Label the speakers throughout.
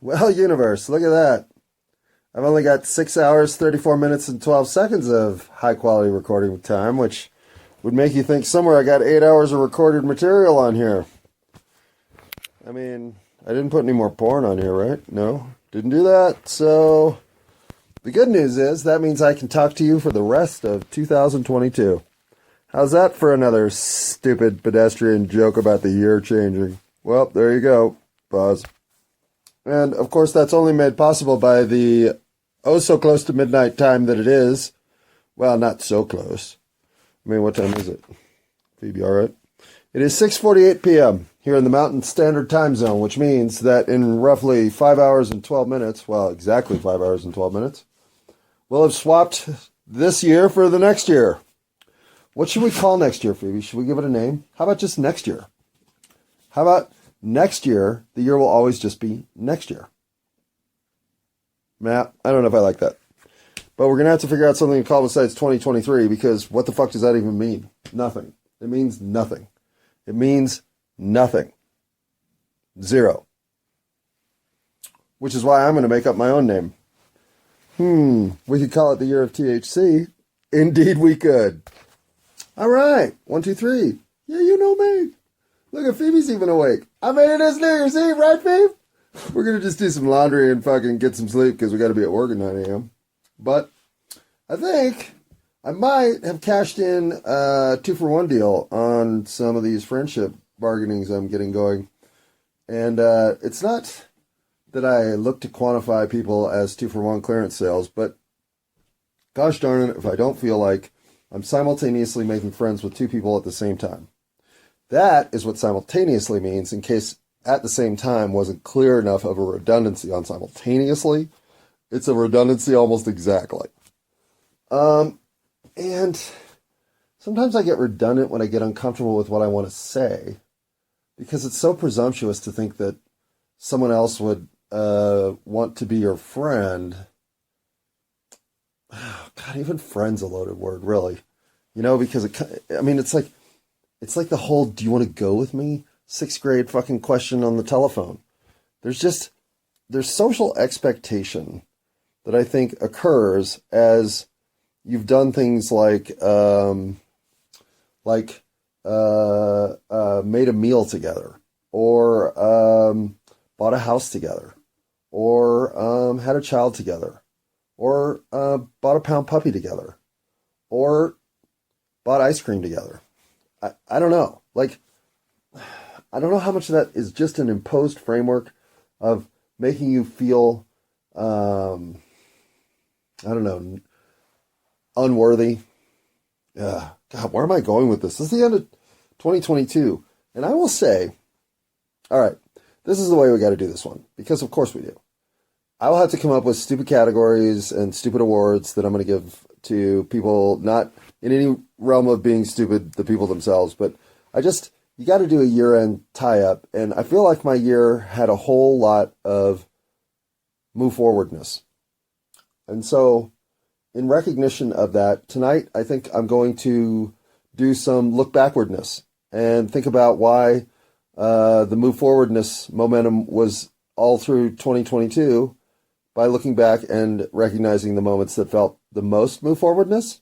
Speaker 1: Well, universe, look at that. I've only got 6 hours, 34 minutes, and 12 seconds of high quality recording time, which would make you think somewhere I got 8 hours of recorded material on here. I mean, I didn't put any more porn on here, right? No, didn't do that. So the good news is that means I can talk to you for the rest of 2022. How's that for another stupid pedestrian joke about the year changing? Well, there you go. Pause. And, of course, that's only made possible by the so-close to midnight time that it is. Well, not so close. I mean, what time is it? Phoebe, all right? It is 6:48 p.m. here in the Mountain Standard Time Zone, which means that in roughly 5 hours and 12 minutes, well, exactly 5 hours and 12 minutes, we'll have swapped this year for the next year. What should we call next year, Phoebe? Should we give it a name? How about just next year? How about next year, the year will always just be next year? Matt, I don't know if I like that. But we're going to have to figure out something to call besides 2023, because what the fuck does that even mean? Nothing. It means nothing. It means nothing. Zero. Which is why I'm going to make up my own name. We could call it the year of THC. Indeed we could. All right. 1, 2, 3. Yeah, you know me. Look at Phoebe's even awake. I mean, it is New Year's Eve, right, Phoebe? We're going to just do some laundry and fucking get some sleep because we got to be at work at 9 a.m. But I think I might have cashed in a 2-for-1 deal on some of these friendship bargainings I'm getting going. And it's not that I look to quantify people as 2-for-1 clearance sales, but gosh darn it, if I don't feel like I'm simultaneously making friends with two people at the same time. That is what simultaneously means, in case at the same time wasn't clear enough of a redundancy on simultaneously. It's a redundancy almost exactly. And sometimes I get redundant when I get uncomfortable with what I want to say, because it's so presumptuous to think that someone else would want to be your friend. Oh, God, even friend's a loaded word, really. You know, because it's like the whole, do you want to go with me? 6th grade fucking question on the telephone. There's social expectation that I think occurs as you've done things like made a meal together, or bought a house together, or had a child together, or bought a pound puppy together, or bought ice cream together. I don't know. I don't know how much of that is just an imposed framework of making you feel, I don't know, unworthy. God, where am I going with this? This is the end of 2022. And I will say, all right, this is the way we got to do this one, because of course we do. I will have to come up with stupid categories and stupid awards that I'm going to give to people, not in any realm of being stupid, the people themselves, but you got to do a year-end tie-up, and I feel like my year had a whole lot of move forwardness. And so, in recognition of that, tonight I think I'm going to do some look backwardness and think about why the move forwardness momentum was all through 2022 by looking back and recognizing the moments that felt the most move forwardness.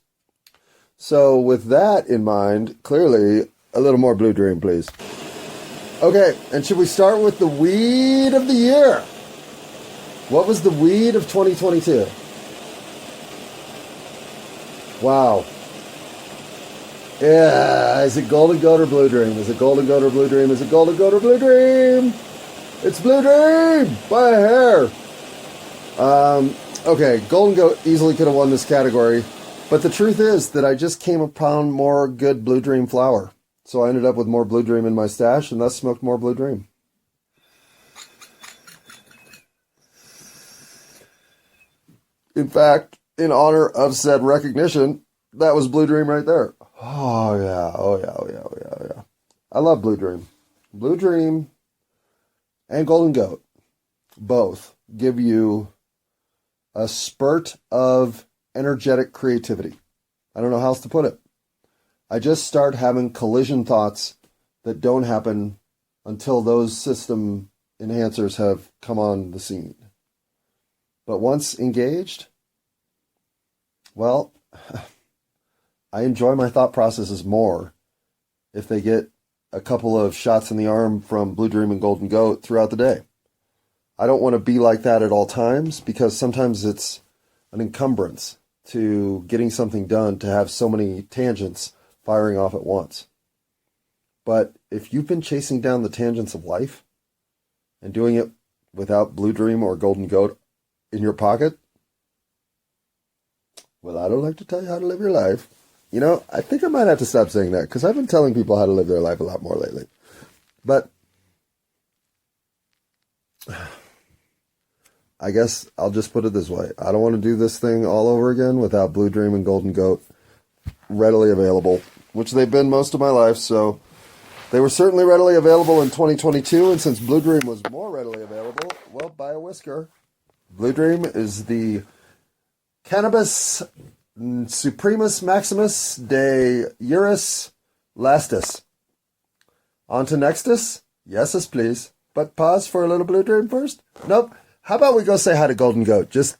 Speaker 1: So with that in mind, clearly, a little more Blue Dream, please. Okay, and should we start with the weed of the year? What was the weed of 2022? Wow. Yeah, is it Golden Goat or Blue Dream? Is it Golden Goat or Blue Dream? Is it Golden Goat or Blue Dream? It's Blue Dream by a hair. Okay, Golden Goat easily could have won this category, but the truth is that I just came upon more good Blue Dream flower. So I ended up with more Blue Dream in my stash, and thus smoked more Blue Dream. In fact, in honor of said recognition, that was Blue Dream right there. Oh yeah. I love Blue Dream. Blue Dream and Golden Goat both give you a spurt of energetic creativity. I don't know how else to put it. I just start having collision thoughts that don't happen until those system enhancers have come on the scene. But once engaged, well, I enjoy my thought processes more if they get a couple of shots in the arm from Blue Dream and Golden Goat throughout the day. I don't want to be like that at all times because sometimes it's an encumbrance to getting something done to have so many tangents firing off at once. But if you've been chasing down the tangents of life and doing it without Blue Dream or Golden Goat in your pocket, well, I don't like to tell you how to live your life. You know, I think I might have to stop saying that because I've been telling people how to live their life a lot more lately. But I guess I'll just put it this way. I don't want to do this thing all over again without Blue Dream and Golden Goat readily available, which they've been most of my life. So they were certainly readily available in 2022. And since Blue Dream was more readily available, well, buy a whisker. Blue Dream is the Cannabis Supremus Maximus de Iuris Lastus. On to Nextus? Yeses, please. But pause for a little Blue Dream first? Nope. How about we go say hi to Golden Goat? Just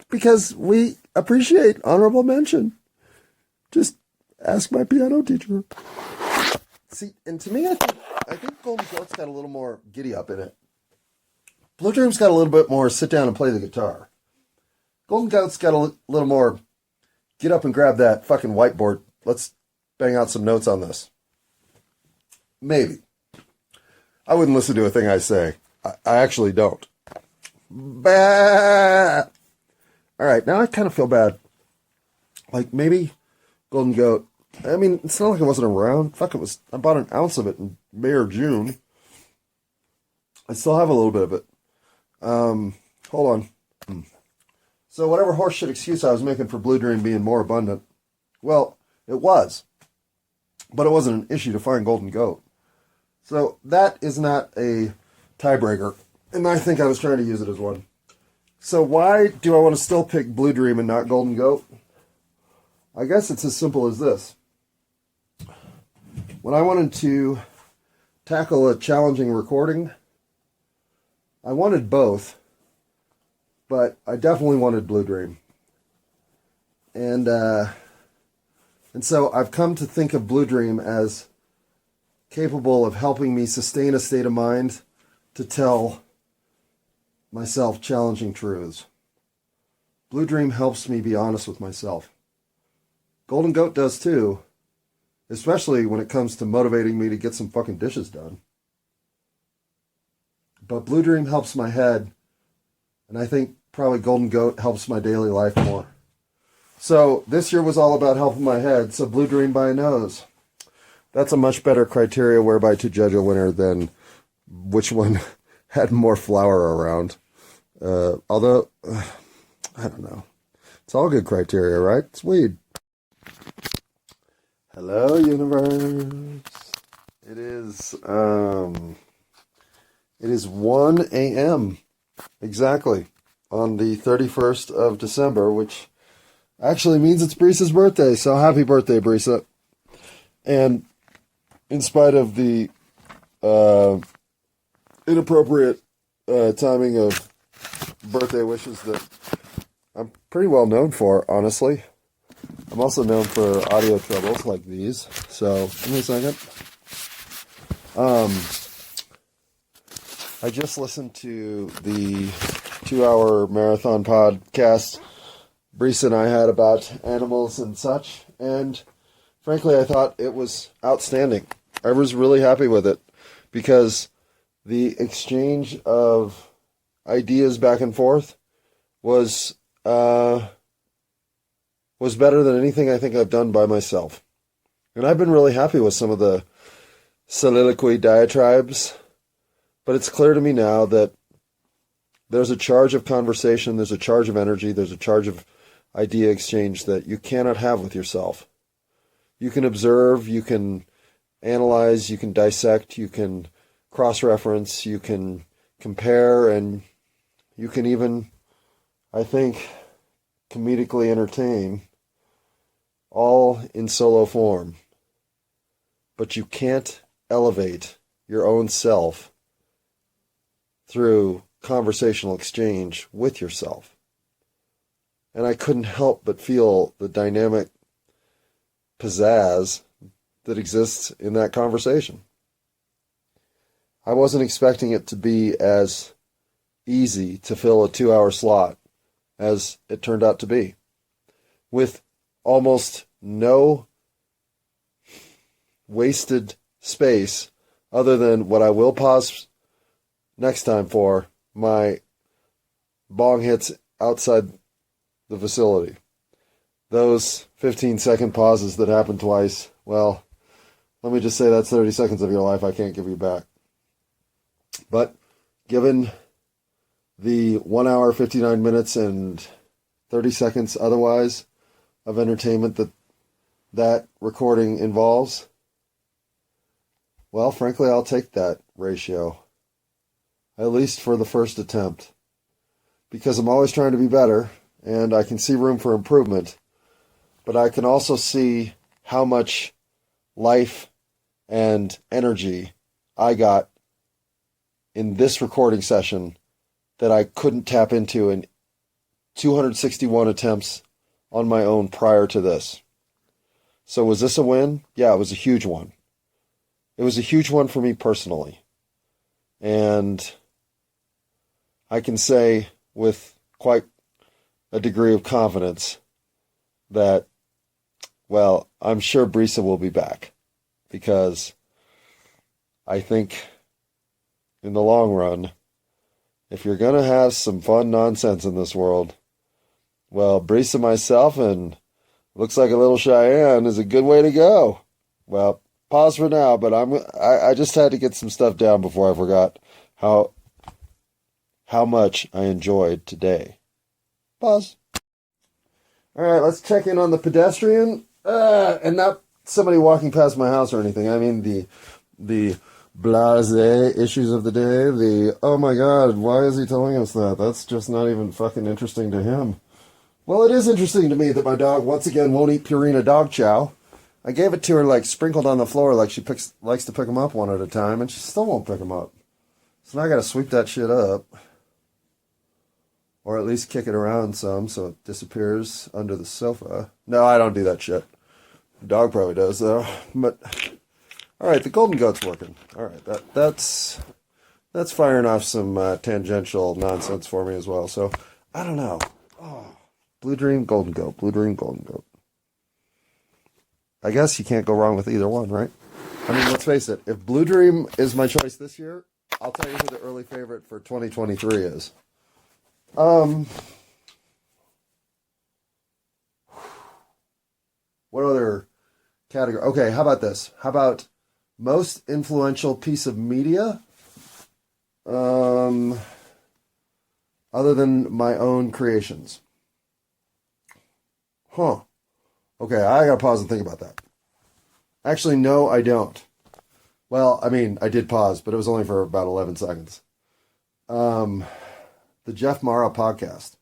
Speaker 1: because we appreciate honorable mention. Just ask my piano teacher. See, and to me, I think Golden Goat's got a little more giddy up in it. Blue Dream's got a little bit more sit down and play the guitar. Golden Goat's got a little more get up and grab that fucking whiteboard. Let's bang out some notes on this. Maybe. I wouldn't listen to a thing I say. I actually don't. Bah! All right, now I kind of feel bad. Like maybe Golden Goat. I mean, it's not like it wasn't around. Fuck, it was. I bought an ounce of it in May or June. I still have a little bit of it. Hold on. So whatever horseshit excuse I was making for Blue Dream being more abundant, well, it was. But it wasn't an issue to find Golden Goat. So that is not a tiebreaker. And I think I was trying to use it as one. So why do I want to still pick Blue Dream and not Golden Goat? I guess it's as simple as this. When I wanted to tackle a challenging recording, I wanted both. But I definitely wanted Blue Dream. And so I've come to think of Blue Dream as capable of helping me sustain a state of mind to tell myself challenging truths. Blue Dream helps me be honest with myself. Golden Goat does too, especially when it comes to motivating me to get some fucking dishes done. But Blue Dream helps my head, and I think probably Golden Goat helps my daily life more. So this year was all about helping my head, so Blue Dream by a nose. That's a much better criteria whereby to judge a winner than which one had more flour around. Although, I don't know. It's all good criteria, right? It's weed. Hello, universe. It is 1 a.m. exactly on the 31st of December, which actually means it's Brisa's birthday. So happy birthday, Brisa. And in spite of the inappropriate timing of birthday wishes that I'm pretty well known for, honestly. I'm also known for audio troubles like these. So, give me a second. I just listened to the 2-hour marathon podcast Brisa and I had about animals and such, and frankly, I thought it was outstanding. I was really happy with it because the exchange of ideas back and forth was better than anything I think I've done by myself. And I've been really happy with some of the soliloquy diatribes, but it's clear to me now that there's a charge of conversation, there's a charge of energy, there's a charge of idea exchange that you cannot have with yourself. You can observe, you can analyze, you can dissect, you can cross-reference, you can compare, and you can even, I think, comedically entertain, all in solo form. But you can't elevate your own self through conversational exchange with yourself. And I couldn't help but feel the dynamic pizzazz that exists in that conversation. I wasn't expecting it to be as easy to fill a 2-hour slot as it turned out to be, with almost no wasted space other than what I will pause next time for, my bong hits outside the facility. Those 15-second pauses that happen twice, well, let me just say that's 30 seconds of your life I can't give you back. But given the 1 hour, 59 minutes, and 30 seconds otherwise of entertainment that recording involves, well, frankly, I'll take that ratio, at least for the first attempt, because I'm always trying to be better, and I can see room for improvement, but I can also see how much life and energy I got in this recording session that I couldn't tap into in 261 attempts on my own prior to this. So was this a win? Yeah, it was a huge one. It was a huge one for me personally. And I can say with quite a degree of confidence that, well, I'm sure Brisa will be back, because I think in the long run, if you're going to have some fun nonsense in this world, well, Brisa, myself, and looks like a little Cheyenne is a good way to go. Well, pause for now, but I just had to get some stuff down before I forgot how much I enjoyed today. Pause. All right, let's check in on the pedestrian, and not somebody walking past my house or anything. I mean the blasé issues of the day. The, oh my God, why is he telling us that? That's just not even fucking interesting to him. Well, it is interesting to me that my dog once again won't eat Purina dog chow. I gave it to her like sprinkled on the floor, like she likes to pick them up one at a time, and she still won't pick them up. So now I gotta sweep that shit up. Or at least kick it around some so it disappears under the sofa. No, I don't do that shit. The dog probably does, though. But, alright, the golden goat's working. Alright, that's firing off some tangential nonsense for me as well. So, I don't know. Oh, Blue Dream, Golden Goat. Blue Dream, Golden Goat. I guess you can't go wrong with either one, right? I mean, let's face it. If Blue Dream is my choice this year, I'll tell you who the early favorite for 2023 is. What other category? Okay, how about this? How about most influential piece of media? Other than my own creations. Huh. Okay, I gotta pause and think about that. Actually, no, I don't. Well, I mean, I did pause, but it was only for about 11 seconds. The Jeff Mara podcast.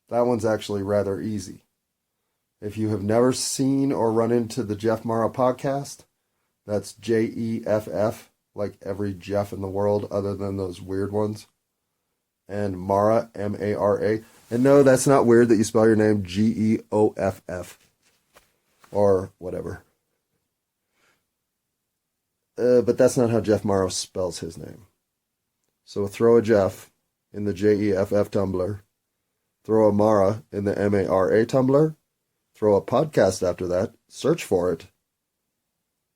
Speaker 1: That one's actually rather easy. If you have never seen or run into the Jeff Mara podcast, that's Jeff, like every Jeff in the world other than those weird ones. And Mara, Mara. And no, that's not weird that you spell your name Geoff. Or whatever. But that's not how Jeff Mara spells his name. So throw a Jeff in the Jeff Tumblr. Throw a Mara in the Mara Tumblr. Throw a podcast after that. Search for it.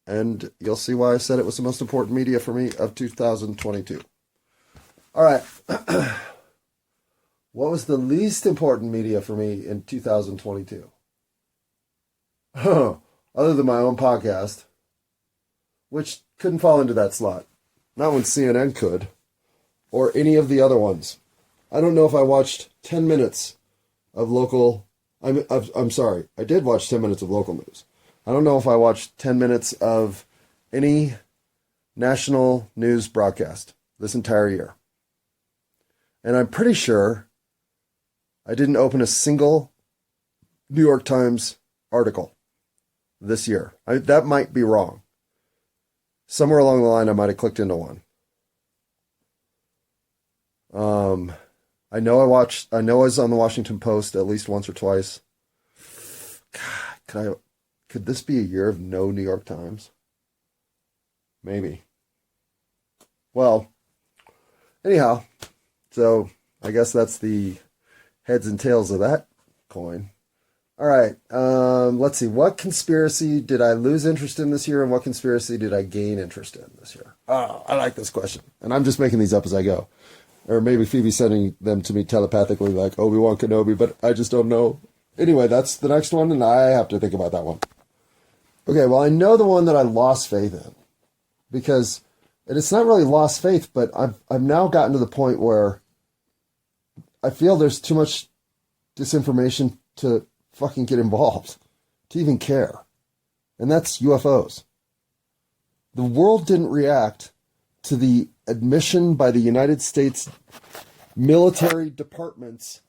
Speaker 1: And you'll see why I said it was the most important media for me of 2022. All right. What was the least important media for me in 2022? Other than my own podcast, which couldn't fall into that slot. Not when CNN could. Or any of the other ones. I don't know if I watched 10 minutes of local... I'm sorry. I did watch 10 minutes of local news. I don't know if I watched 10 minutes of any national news broadcast this entire year. And I'm pretty sure I didn't open a single New York Times article this year. That might be wrong. Somewhere along the line I might have clicked into one. I know I was on the Washington Post at least once or twice. God, could this be a year of no New York Times? Maybe. Well, anyhow, so I guess that's the heads and tails of that coin. All right, let's see. What conspiracy did I lose interest in this year, and what conspiracy did I gain interest in this year? Oh, I like this question. And I'm just making these up as I go. Or maybe Phoebe's sending them to me telepathically like Obi-Wan Kenobi, but I just don't know. Anyway, that's the next one, and I have to think about that one. Okay, well, I know the one that I lost faith in. Because, and it's not really lost faith, but I've now gotten to the point where I feel there's too much disinformation to fucking get involved, to even care. And that's UFOs. The world didn't react to the admission by the United States military departments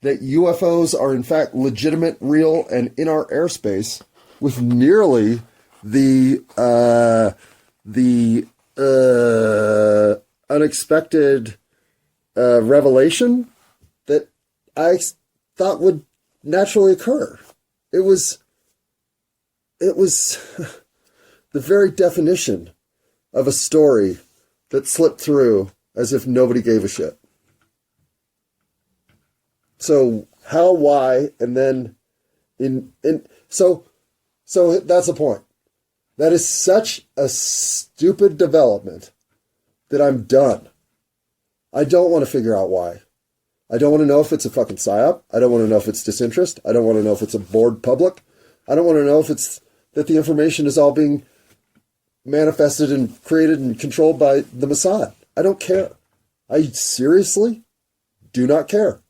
Speaker 1: that UFOs are in fact legitimate, real, and in our airspace with nearly the unexpected revelation that I thought would naturally occur. It was the very definition of a story that slipped through as if nobody gave a shit. So how, why, and then so that's the point. That is such a stupid development that I'm done. I don't want to figure out why. I don't want to know if it's a fucking psyop. I don't want to know if it's disinterest. I don't want to know if it's a bored public. I don't want to know if it's that the information is all being manifested and created and controlled by the Mossad. I don't care. I seriously do not care.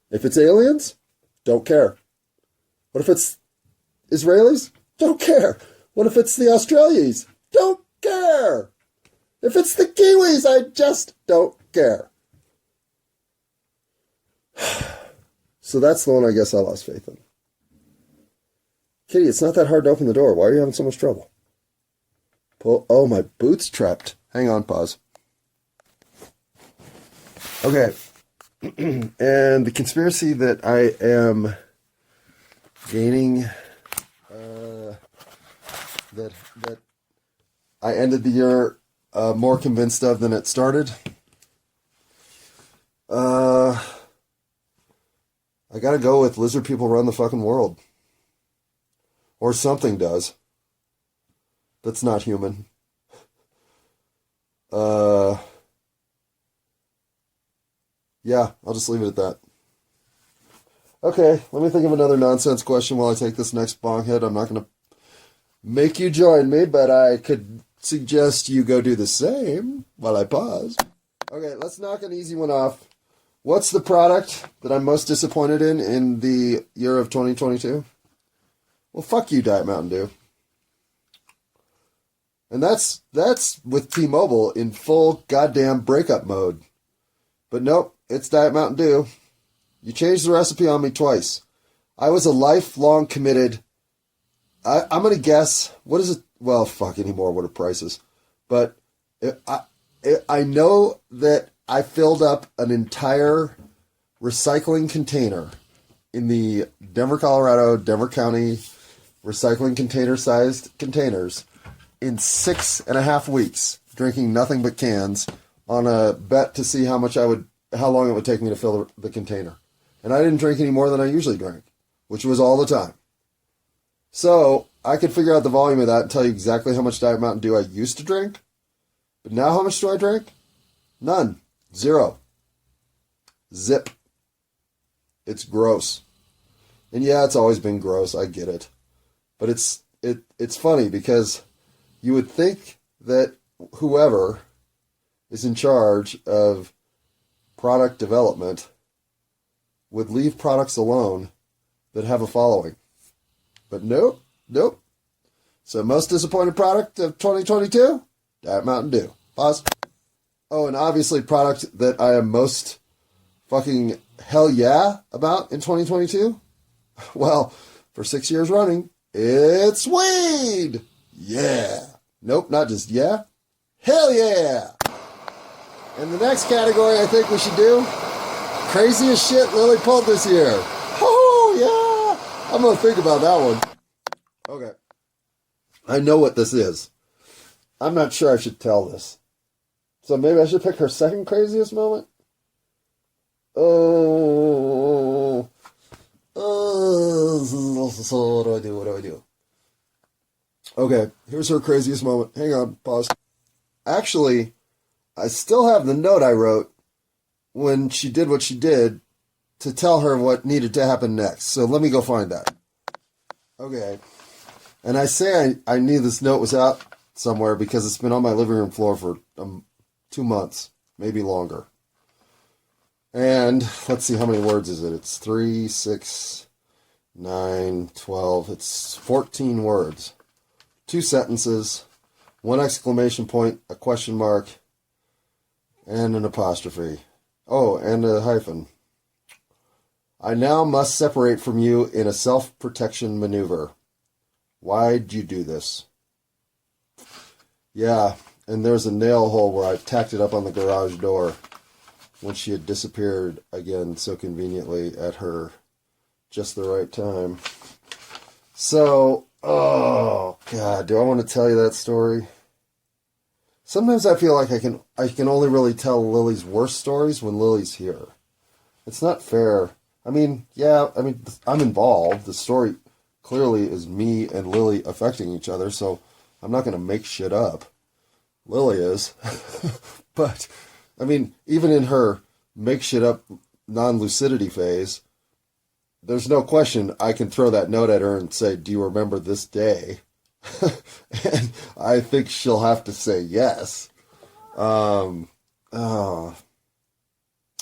Speaker 1: If it's aliens, don't care. What if it's Israelis? Don't care. What if it's the Australians? Don't care. If it's the Kiwis, I just don't care. So that's the one I guess I lost faith in. Kitty, it's not that hard to open the door. Why are you having so much trouble? Oh, my boot's trapped. Hang on, pause. Okay. And the conspiracy that I am gaining, that I ended the year more convinced of than it started. I gotta go with lizard people run the fucking world. Or something does. That's not human. Yeah, I'll just leave it at that. Okay, let me think of another nonsense question while I take this next bong hit. I'm not going to make you join me, but I could suggest you go do the same while I pause. Okay, let's knock an easy one off. What's the product that I'm most disappointed in the year of 2022? Well, fuck you, Diet Mountain Dew. And that's with T-Mobile in full goddamn breakup mode. But nope, it's Diet Mountain Dew. You changed the recipe on me twice. I was a lifelong committed. I'm going to guess, what is it? Well, fuck anymore, what are prices? But I know that I filled up an entire recycling container in the Denver, Colorado, Denver County recycling container-sized containers in 6.5 weeks, drinking nothing but cans on a bet to see how long it would take me to fill the container. And I didn't drink any more than I usually drank, which was all the time. So I could figure out the volume of that and tell you exactly how much Diet Mountain Dew I used to drink. But now how much do I drink? None. Zero. Zip. It's gross. And yeah, it's always been gross. I get it. But it's funny because you would think that whoever is in charge of product development would leave products alone that have a following. But nope. So most disappointed product of 2022? Diet Mountain Dew. Pause. Oh, and obviously product that I am most fucking hell yeah about in 2022? Well, for 6 years running, it's weed! Yeah. Nope, not just yeah. Hell yeah! And the next category I think we should do, craziest shit Lily pulled this year. Oh, yeah. I'm going to think about that one. Okay. I know what this is. I'm not sure I should tell this. So maybe I should pick her second craziest moment? So what do I do? What do I do? Okay, here's her craziest moment. Hang on, pause. Actually, I still have the note I wrote when she did what she did to tell her what needed to happen next. So let me go find that. Okay. And I say I knew this note was out somewhere because it's been on my living room floor for 2 months, maybe longer. And let's see, how many words is it? It's 3, 6, 9, 12. It's 14 words. 2 sentences, 1 exclamation point, a question mark, and an apostrophe. Oh, and a hyphen. I now must separate from you in a self-protection maneuver. Why'd you do this? Yeah, and there's a nail hole where I tacked it up on the garage door when she had disappeared again so conveniently at her just the right time. So, oh God, do I want to tell you that story? Sometimes I feel like I can only really tell Lily's worst stories when Lily's here. It's not fair. I mean, I'm involved. The story clearly is me and Lily affecting each other, so I'm not going to make shit up. Lily is. But, I mean, even in her make shit up non-lucidity phase, there's no question I can throw that note at her and say, do you remember this day? And I think she'll have to say yes. All right,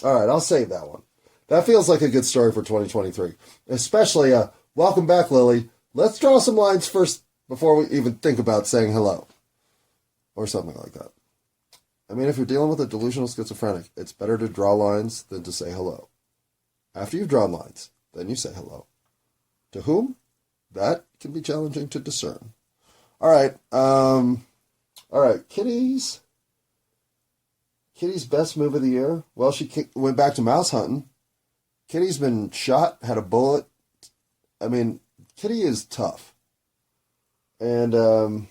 Speaker 1: I'll save that one. That feels like a good story for 2023. Especially, welcome back, Lily. Let's draw some lines first before we even think about saying hello. Or something like that. I mean, if you're dealing with a delusional schizophrenic, it's better to draw lines than to say hello. After you've drawn lines, then you say hello. To whom? That can be challenging to discern. All right, Kitty's best move of the year. Well, she went back to mouse hunting. Kitty's been shot, had a bullet. I mean, Kitty is tough. And I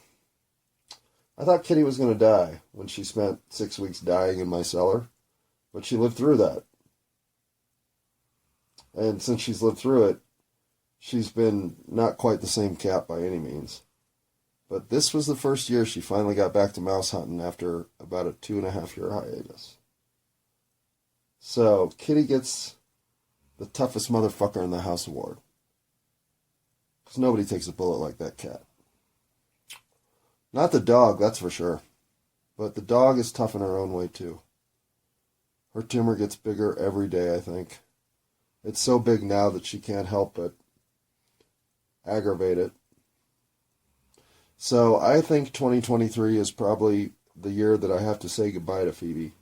Speaker 1: thought Kitty was going to die when she spent 6 weeks dying in my cellar. But she lived through that. And since she's lived through it, she's been not quite the same cat by any means. But this was the first year she finally got back to mouse hunting after about a 2.5-year hiatus. So, Kitty gets the toughest motherfucker in the house award. Because nobody takes a bullet like that cat. Not the dog, that's for sure. But the dog is tough in her own way, too. Her tumor gets bigger every day, I think. It's so big now that she can't help but aggravate it. So I think 2023 is probably the year that I have to say goodbye to Phoebe.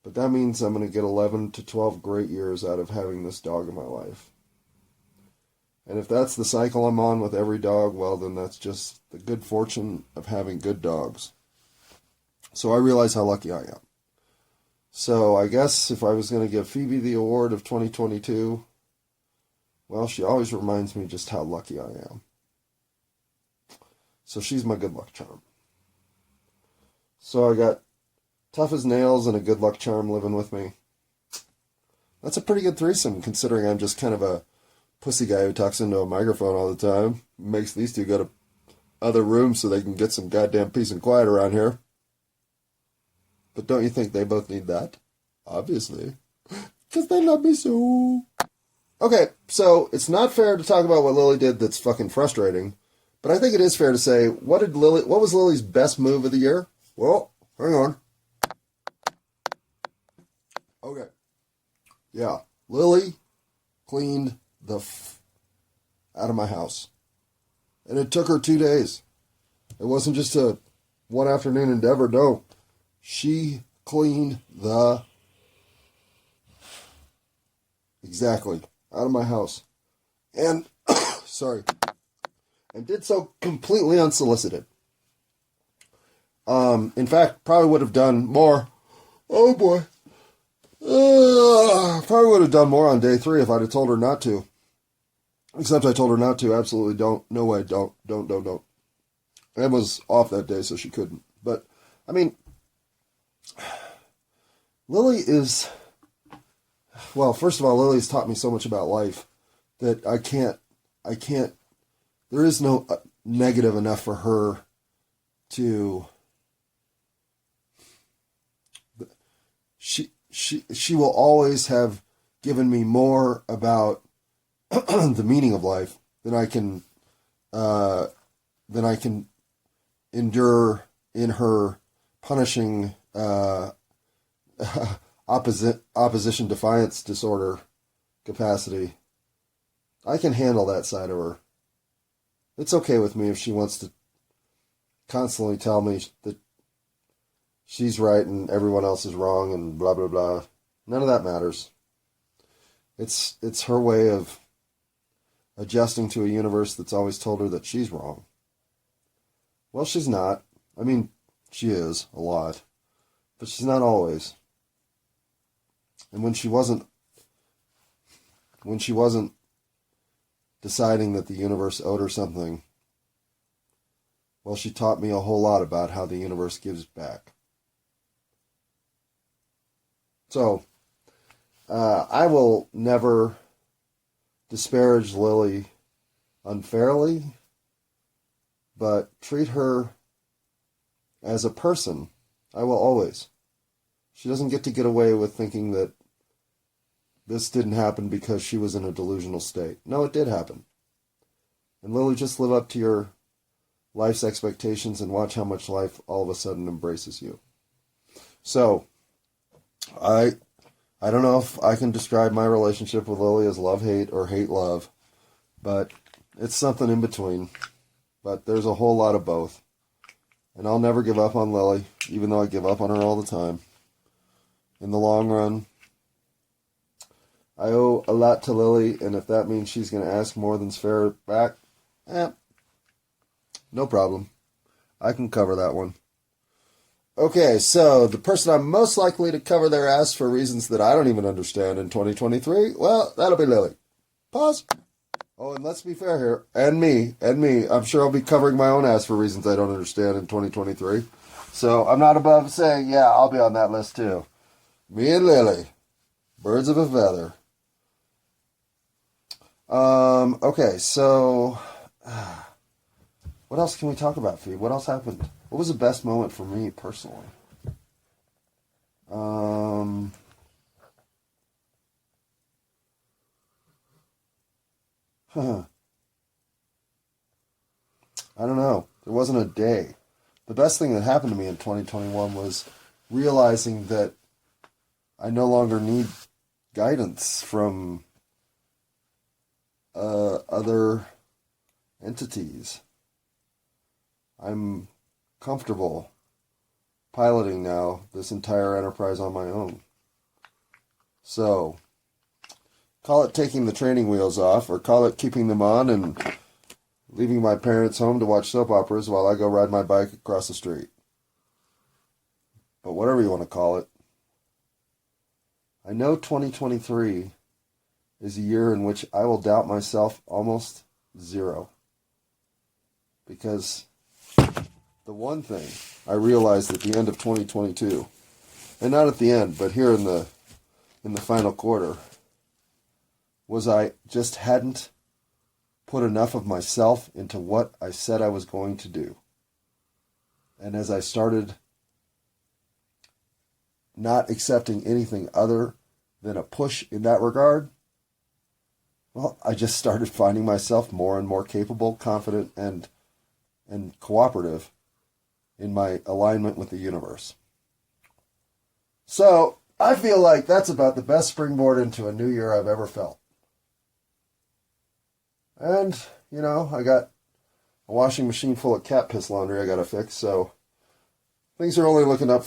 Speaker 1: But that means I'm going to get 11 to 12 great years out of having this dog in my life. And if that's the cycle I'm on with every dog, well, then that's just the good fortune of having good dogs. So I realize how lucky I am. So I guess if I was going to give Phoebe the award of 2022, well, she always reminds me just how lucky I am. So she's my good luck charm. So I got tough as nails and a good luck charm living with me. That's a pretty good threesome, considering I'm just kind of a pussy guy who talks into a microphone all the time. Makes these two go to other rooms so they can get some goddamn peace and quiet around here. But don't you think they both need that? Obviously. Because they love me so. Okay, so it's not fair to talk about what Lily did that's fucking frustrating. But I think it is fair to say, what was Lily's best move of the year? Well, hang on. Okay. Yeah, Lily cleaned the out of my house. And it took her 2 days. It wasn't just a one afternoon endeavor, no. She cleaned the exactly out of my house. And, sorry. And did so completely unsolicited. In fact, probably would have done more Oh boy. Probably would have done more on day 3 if I'd have told her not to. Except I told her not to. Absolutely don't. No way. Don't. Em was off that day, so she couldn't. But, I mean, Lily is... Well, first of all, Lily's taught me so much about life that I can't... There is no negative enough for her to... She will always have given me more about the meaning of life than I can endure in her punishing opposition defiance disorder capacity. I can handle that side of her. It's okay with me if she wants to constantly tell me that she's right and everyone else is wrong and blah, blah, blah. None of that matters. It's her way of adjusting to a universe that's always told her that she's wrong. Well, she's not. I mean, she is a lot. But she's not always. And when she wasn't deciding that the universe owed her something, well, she taught me a whole lot about how the universe gives back. So, I will never disparage Lily unfairly, but treat her as a person. I will always. She doesn't get away with thinking that this didn't happen because she was in a delusional state. No, it did happen. And Lily, just live up to your life's expectations and watch how much life all of a sudden embraces you. So, I don't know if I can describe my relationship with Lily as love-hate or hate-love, but it's something in between. But there's a whole lot of both. And I'll never give up on Lily, even though I give up on her all the time. In the long run, I owe a lot to Lily, and if that means she's going to ask more than's fair back, no problem. I can cover that one. Okay, so the person I'm most likely to cover their ass for reasons that I don't even understand in 2023, well, that'll be Lily. Pause. Oh, and let's be fair here. And me. I'm sure I'll be covering my own ass for reasons I don't understand in 2023. So I'm not above saying, yeah, I'll be on that list too. Me and Lily. Birds of a feather. Okay, so... what else can we talk about, Phoebe? What else happened? What was the best moment for me, personally? I don't know. There wasn't a day. The best thing that happened to me in 2021 was realizing that I no longer need guidance from other entities. I'm comfortable piloting now this entire enterprise on my own. So, call it taking the training wheels off, or call it keeping them on and leaving my parents home to watch soap operas while I go ride my bike across the street. But whatever you want to call it. I know 2023 is a year in which I will doubt myself almost zero. Because the one thing I realized at the end of 2022, and not at the end, but here in the final quarter, was I just hadn't put enough of myself into what I said I was going to do. And as I started not accepting anything other than a push in that regard, well, I just started finding myself more and more capable, confident, and cooperative in my alignment with the universe. So, I feel like that's about the best springboard into a new year I've ever felt. And, I got a washing machine full of cat piss laundry I gotta fix, so things are only looking up